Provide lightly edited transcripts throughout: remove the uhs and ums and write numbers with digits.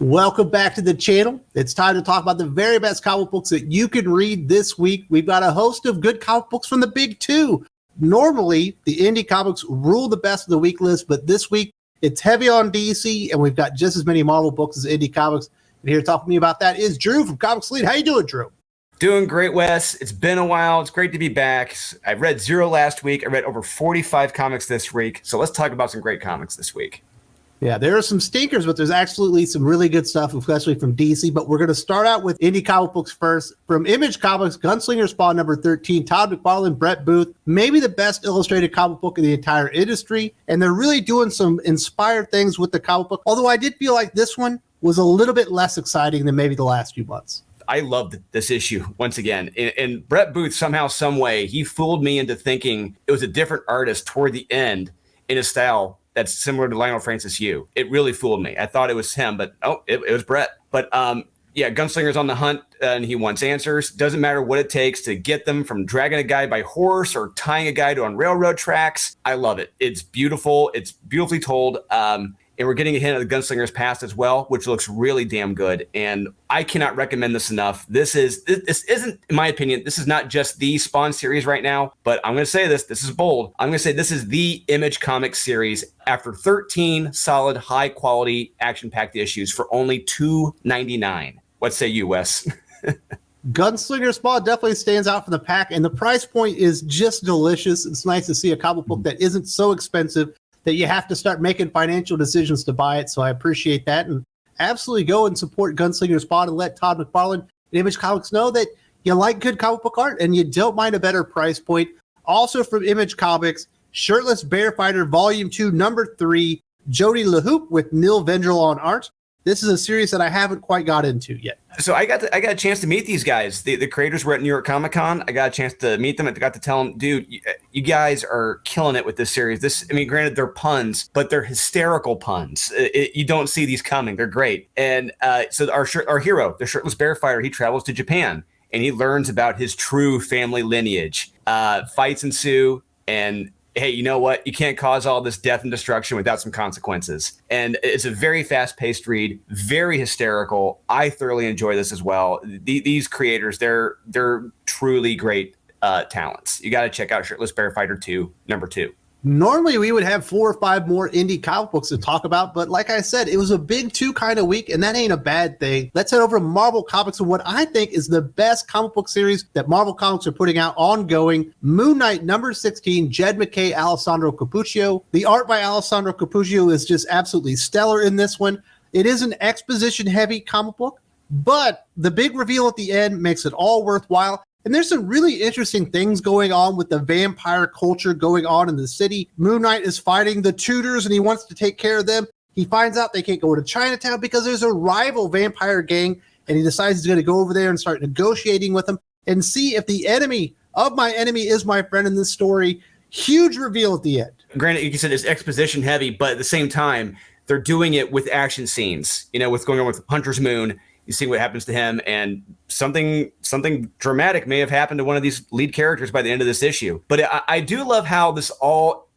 Welcome back to the channel. It's time to talk about the very best comic books that you can read this week. We've got a host of good comic books from the big two. Normally, the indie comics rule the best of the week list, but this week it's heavy on DC, and we've got just as many Marvel books as indie comics. And here to talk to me about that is Drew from Comics Lead. How you doing, Drew? Doing great, Wes. It's been a while. It's great to be back. I read 0 last week. I read over 45 comics this week. So let's talk about some great comics this week. Yeah, there are some stinkers, but there's absolutely some really good stuff, especially from DC. But we're going to start out with indie comic books first. From Image Comics, Gunslinger Spawn number 13, Todd McFarlane, Brett Booth, maybe the best illustrated comic book in the entire industry. And they're really doing some inspired things with the comic book. Although I did feel like this one was a little bit less exciting than maybe the last few months. I loved this issue once again. And Brett Booth, somehow, some way, he fooled me into thinking it was a different artist toward the end in a style that's similar to Lionel Francis Yu. It really fooled me. I thought it was him, but it was Brett. But yeah, Gunslinger's on the hunt and he wants answers. Doesn't matter what it takes to get them, from dragging a guy by horse or tying a guy to on railroad tracks. I love it. It's beautiful. It's beautifully told. And we're getting a hint of the Gunslinger's past as well, which looks really damn good. And I cannot recommend this enough. This isn't, in my opinion, this is not just the Spawn series right now, but I'm going to say this is bold. I'm going to say this is the Image Comics series after 13 solid, high quality, action-packed issues for only $2.99. What say you, Wes? Gunslinger Spawn definitely stands out from the pack, and the price point is just delicious. It's nice to see a comic book that isn't so expensive that you have to start making financial decisions to buy it. So I appreciate that. And absolutely go and support Gunslinger Spawn and let Todd McFarlane and Image Comics know that you like good comic book art and you don't mind a better price point. Also from Image Comics, Shirtless Bearfighter Volume 2, Number 3, Jody LaHoop with Neil Vendrell on art. This is a series that I haven't quite got into yet. So I got a chance to meet these guys. The creators were at New York Comic Con. I got a chance to meet them. I got to tell them, dude, you guys are killing it with this series. I mean, granted, they're puns, but they're hysterical puns. You don't see these coming. They're great. And so our hero, the Shirtless Bearfighter, he travels to Japan and he learns about his true family lineage. Fights ensue, and hey, you know what? You can't cause all this death and destruction without some consequences. And it's a very fast-paced read, very hysterical. I thoroughly enjoy this as well. These creators, they're truly great talents. You got to check out Shirtless Bearfighter 2, number 2. Normally, we would have 4 or 5 more indie comic books to talk about, but like I said, it was a big 2 kind of week, and that ain't a bad thing. Let's head over to Marvel Comics and what I think is the best comic book series that Marvel Comics are putting out ongoing. Moon Knight number 16, Jed MacKay, Alessandro Cappuccio. The art by Alessandro Cappuccio is just absolutely stellar in this one. It is an exposition-heavy comic book, but the big reveal at the end makes it all worthwhile. And there's some really interesting things going on with the vampire culture going on in the city. Moon Knight is fighting the Tudors and he wants to take care of them. He finds out they can't go to Chinatown because there's a rival vampire gang, and he decides he's going to go over there and start negotiating with them and see if the enemy of my enemy is my friend in this story. Huge reveal at the end. Granted, like you said, it's exposition heavy, but at the same time, they're doing it with action scenes. You know, what's going on with Hunter's Moon. You see what happens to him, and something dramatic may have happened to one of these lead characters by the end of this issue. But I do love how this all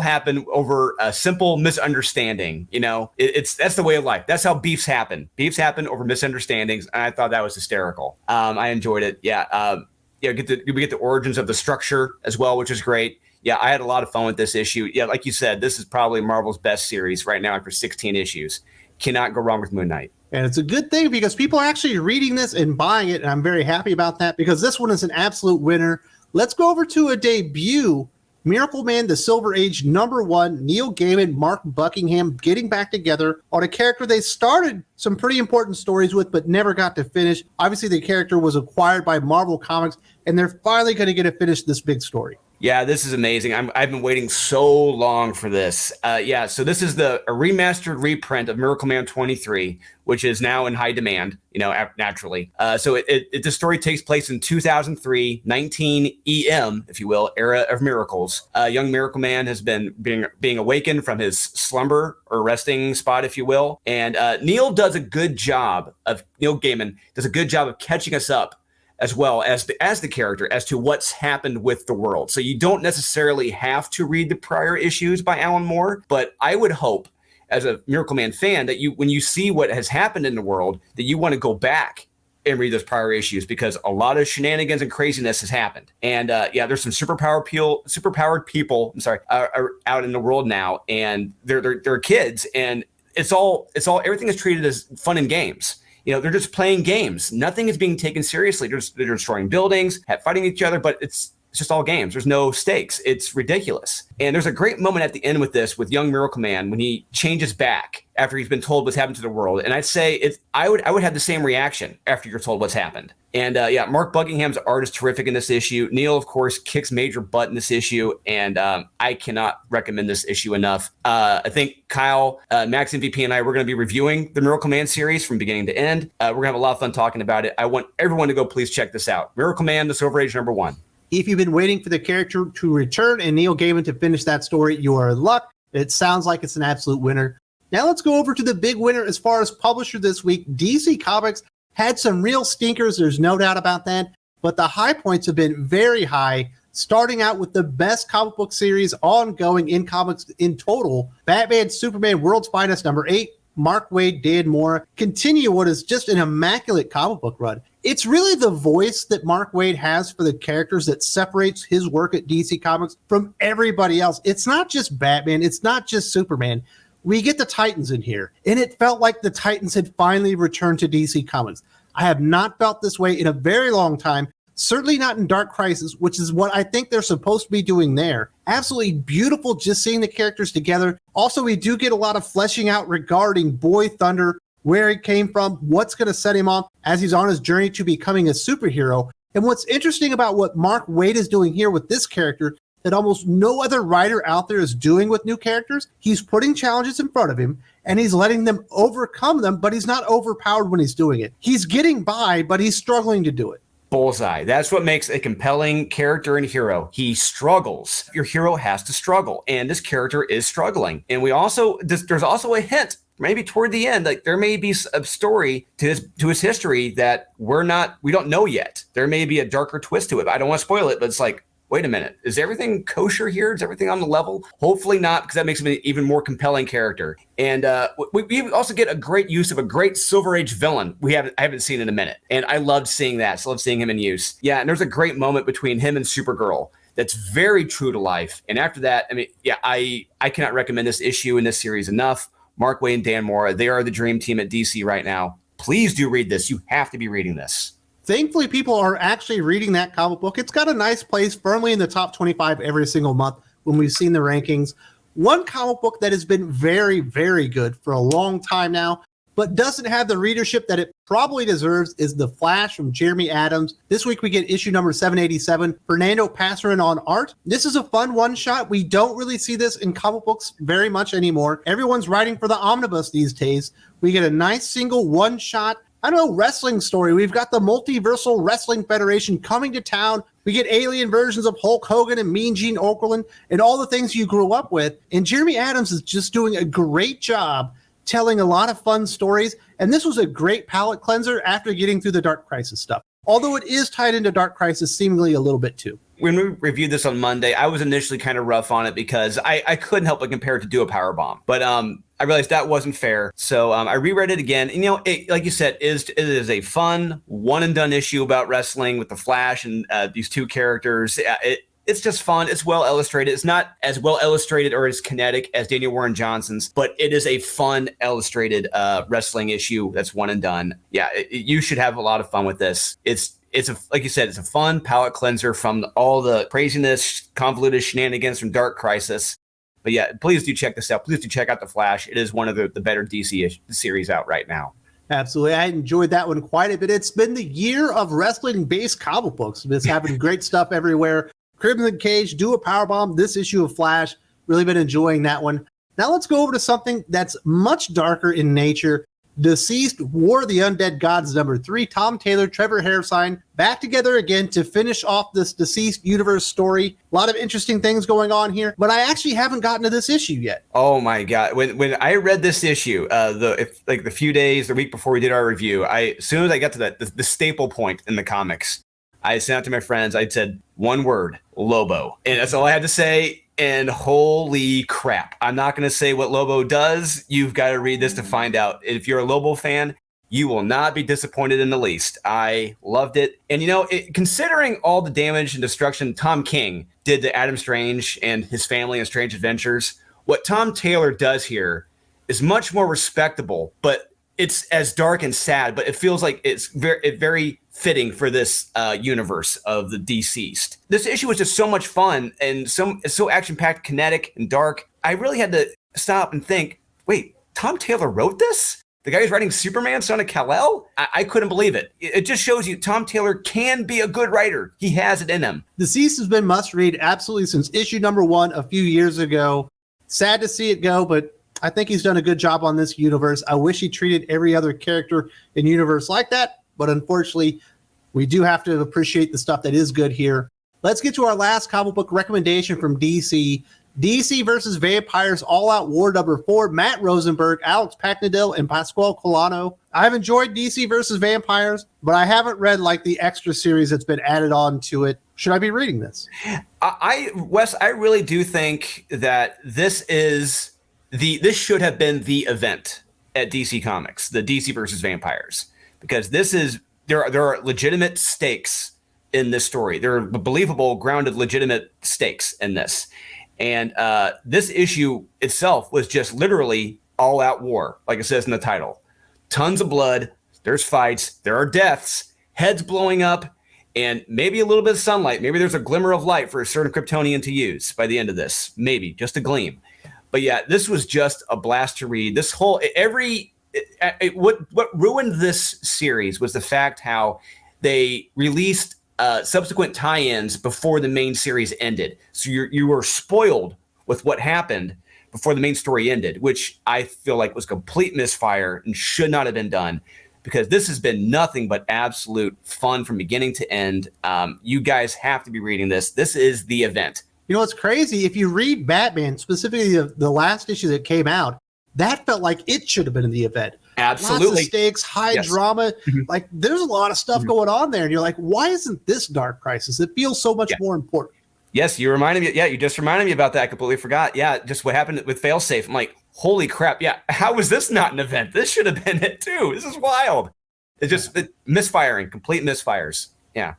happened over a simple misunderstanding. You know, that's the way of life. That's how beefs happen. Beefs happen over misunderstandings, and I thought that was hysterical. I enjoyed it. Yeah, we get the origins of the structure as well, which is great. Yeah, I had a lot of fun with this issue. Yeah, like you said, this is probably Marvel's best series right now after 16 issues. Cannot go wrong with Moon Knight. And it's a good thing because people are actually reading this and buying it, and I'm very happy about that because this one is an absolute winner. Let's go over to a debut. Miracleman, the Silver Age, number 1, Neil Gaiman, Mark Buckingham getting back together on a character they started some pretty important stories with but never got to finish. Obviously, the character was acquired by Marvel Comics, and they're finally going to get to finish this big story. Yeah, this is amazing. I've been waiting so long for this. Yeah, so this is a remastered reprint of Miracleman 23, which is now in high demand, you know, naturally. So the story takes place in 2003, 19 EM, if you will, era of miracles. Young Miracleman has been being awakened from his slumber or resting spot, if you will. And Neil Gaiman does a good job of catching us up as well as the character as to what's happened with the world. So you don't necessarily have to read the prior issues by Alan Moore, but I would hope as a Miracleman fan that when you see what has happened in the world, that you want to go back and read those prior issues, because a lot of shenanigans and craziness has happened. And there's some superpowered people, are out in the world now, and they're kids, and everything is treated as fun and games. They're just playing games. Nothing is being taken seriously. They're destroying buildings, fighting each other, but it's just all games. There's no stakes. It's ridiculous. And there's a great moment at the end with young Miracleman when he changes back after he's been told what's happened to the world. And I'd say I would have the same reaction after you're told what's happened. And Mark Buckingham's art is terrific in this issue. Neil, of course, kicks major butt in this issue, and I cannot recommend this issue enough. I think Kyle, Max MVP, and I, we're going to be reviewing the Miracleman series from beginning to end. We're going to have a lot of fun talking about it. I want everyone to go please check this out. Miracleman, the Silver Age #1. If you've been waiting for the character to return and Neil Gaiman to finish that story, you are in luck. It sounds like it's an absolute winner. Now let's go over to the big winner as far as publisher this week. DC Comics had some real stinkers, there's no doubt about that, but the high points have been very high, starting out with the best comic book series ongoing in comics in total, Batman Superman World's Finest #8, Mark Waid, Dan Mora, continue what is just an immaculate comic book run. It's really the voice that Mark Waid has for the characters that separates his work at DC Comics from everybody else. It's not just Batman. It's not just Superman. We get the Titans in here, and it felt like the Titans had finally returned to DC Comics. I have not felt this way in a very long time, certainly not in Dark Crisis, which is what I think they're supposed to be doing there. Absolutely beautiful just seeing the characters together. Also, we do get a lot of fleshing out regarding Boy Thunder, where he came from, what's going to set him off as he's on his journey to becoming a superhero. And what's interesting about what Mark Waid is doing here with this character that almost no other writer out there is doing with new characters, he's putting challenges in front of him and he's letting them overcome them, but he's not overpowered when he's doing it. He's getting by, but he's struggling to do it. Bullseye. That's what makes a compelling character and hero. He struggles. Your hero has to struggle, and this character is struggling. And there's also a hint, maybe toward the end, like there may be a story to his history that we don't know yet. There may be a darker twist to it. I don't want to spoil it, but it's like, wait a minute, is everything kosher here? Is everything on the level? Hopefully not, because that makes him an even more compelling character. And we also get a great use of a great Silver Age villain I haven't seen in a minute. And I loved seeing that. So I love seeing him in use. Yeah, and there's a great moment between him and Supergirl that's very true to life. And after that, I cannot recommend this issue in this series enough. Mark Waid and Dan Mora, they are the dream team at DC right now. Please do read this. You have to be reading this. Thankfully, people are actually reading that comic book. It's got a nice place firmly in the top 25 every single month when we've seen the rankings. One comic book that has been very, very good for a long time now, but doesn't have the readership that it probably deserves, is The Flash from Jeremy Adams. This week we get issue number 787, Fernando Passarin on art. This is a fun one-shot. We don't really see this in comic books very much anymore. Everyone's writing for the omnibus these days. We get a nice single one-shot, wrestling story. We've got the Multiversal Wrestling Federation coming to town. We get alien versions of Hulk Hogan and Mean Gene Okerlund and all the things you grew up with. And Jeremy Adams is just doing a great job telling a lot of fun stories. And this was a great palate cleanser after getting through the Dark Crisis stuff. Although it is tied into Dark Crisis seemingly a little bit too. When we reviewed this on Monday, I was initially kind of rough on it because I couldn't help but compare it to Do a Powerbomb. But I realized that wasn't fair. So I reread it again. And, like you said, it is a fun one-and-done issue about wrestling with the Flash and these two characters. It's just fun. It's well illustrated. It's not as well illustrated or as kinetic as Daniel Warren Johnson's, but it is a fun illustrated wrestling issue that's one and done. Yeah, you should have a lot of fun with this. Like you said, it's a fun palate cleanser from all the craziness, convoluted shenanigans from Dark Crisis. But yeah, please do check this out. Please do check out The Flash. It is one of the better DC series out right now. Absolutely. I enjoyed that one quite a bit. It's been the year of wrestling-based comic books. It's having great stuff everywhere. Crimson Cage, Do a Powerbomb, this issue of Flash. Really been enjoying that one. Now let's go over to something that's much darker in nature. DCeased War of the Undead Gods #3. Tom Taylor, Trevor Hairsine back together again to finish off this DCeased universe story. A lot of interesting things going on here, but I actually haven't gotten to this issue yet. Oh my God. When I read this issue, the few days, the week before we did our review, as soon as I got to the staple point in the comics, I sent out to my friends. I said one word, Lobo. And that's all I had to say. and holy crap. I'm not going to say what Lobo does. You've got to read this to find out. If you're a Lobo fan, you will not be disappointed in the least. I loved it. And, considering all the damage and destruction Tom King did to Adam Strange and his family in Strange Adventures, what Tom Taylor does here is much more respectable, but it's as dark and sad, but it feels like it's very fitting for this universe of the DCeased. This issue was just so much fun and it's so action-packed, kinetic, and dark. I really had to stop and think, wait, Tom Taylor wrote this? The guy who's writing Superman, Son of Kal-El? I couldn't believe it. It just shows you Tom Taylor can be a good writer. He has it in him. DCeased has been must-read absolutely since issue number 1 a few years ago. Sad to see it go, but I think he's done a good job on this universe. I wish he treated every other character in universe like that, but unfortunately, we do have to appreciate the stuff that is good here. Let's get to our last comic book recommendation from DC. DC versus Vampires All-Out War number 4. Matt Rosenberg, Alex Packnadel, and Pasquale Colano. I've enjoyed DC versus Vampires, but I haven't read like the extra series that's been added on to it. Should I be reading this? Wes, I really do think that this should have been the event at DC Comics, the DC versus Vampires, because there are legitimate stakes in this story. There are believable, grounded, legitimate stakes in this. And this issue itself was just literally all-out war, like it says in the title. Tons of blood, there's fights, there are deaths, heads blowing up, and maybe a little bit of sunlight. Maybe there's a glimmer of light for a certain Kryptonian to use by the end of this. Maybe, just a gleam. But yeah, this was just a blast to read. This whole what ruined this series was the fact how they released subsequent tie-ins before the main series ended. So you were spoiled with what happened before the main story ended, which I feel like was complete misfire and should not have been done, because this has been nothing but absolute fun from beginning to end. You guys have to be reading this. This is the event. You know what's crazy? If you read Batman, specifically the last issue that came out, that felt like it should have been in the event. Absolutely. Lots of stakes, high drama. Like, there's a lot of stuff going on there. And you're like, why isn't this Dark Crisis? It feels so much more important. Yes, you reminded me. Yeah, you just reminded me about that. I completely forgot. Yeah, just what happened with Failsafe. I'm like, holy crap. Yeah, how is this not an event? This should have been it too. This is wild. It's just misfiring, complete misfires. Yeah.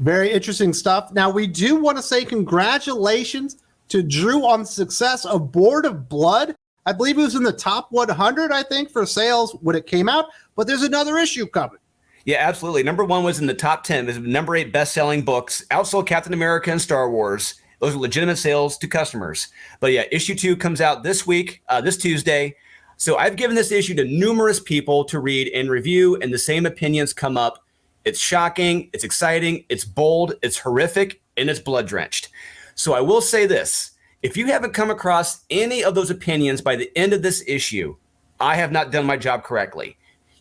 Very interesting stuff. Now, we do want to say congratulations to Drew on the success of Board of Blood. I believe it was in the top 100, I think, for sales when it came out, but there's another issue coming. Yeah, absolutely. Number 1 was in the top 10. It was number 8 best-selling books. Outsold Captain America and Star Wars. Those are legitimate sales to customers. But yeah, issue 2 comes out this week, this Tuesday. So I've given this issue to numerous people to read and review, and the same opinions come up. It's shocking, it's exciting, it's bold, it's horrific, and it's blood-drenched. So I will say this. If you haven't come across any of those opinions by the end of this issue, I have not done my job correctly.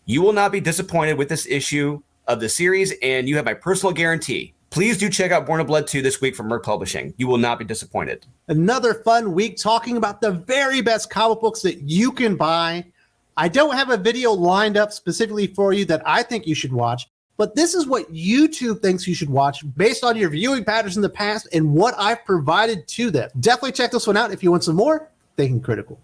You will not be disappointed with this issue of the series, and you have my personal guarantee. Please do check out Born of Blood 2 this week from Merc Publishing. You will not be disappointed. Another fun week talking about the very best comic books that you can buy. I don't have a video lined up specifically for you that I think you should watch, but this is what YouTube thinks you should watch based on your viewing patterns in the past and what I've provided to them. Definitely check this one out if you want some more Thinking Critical.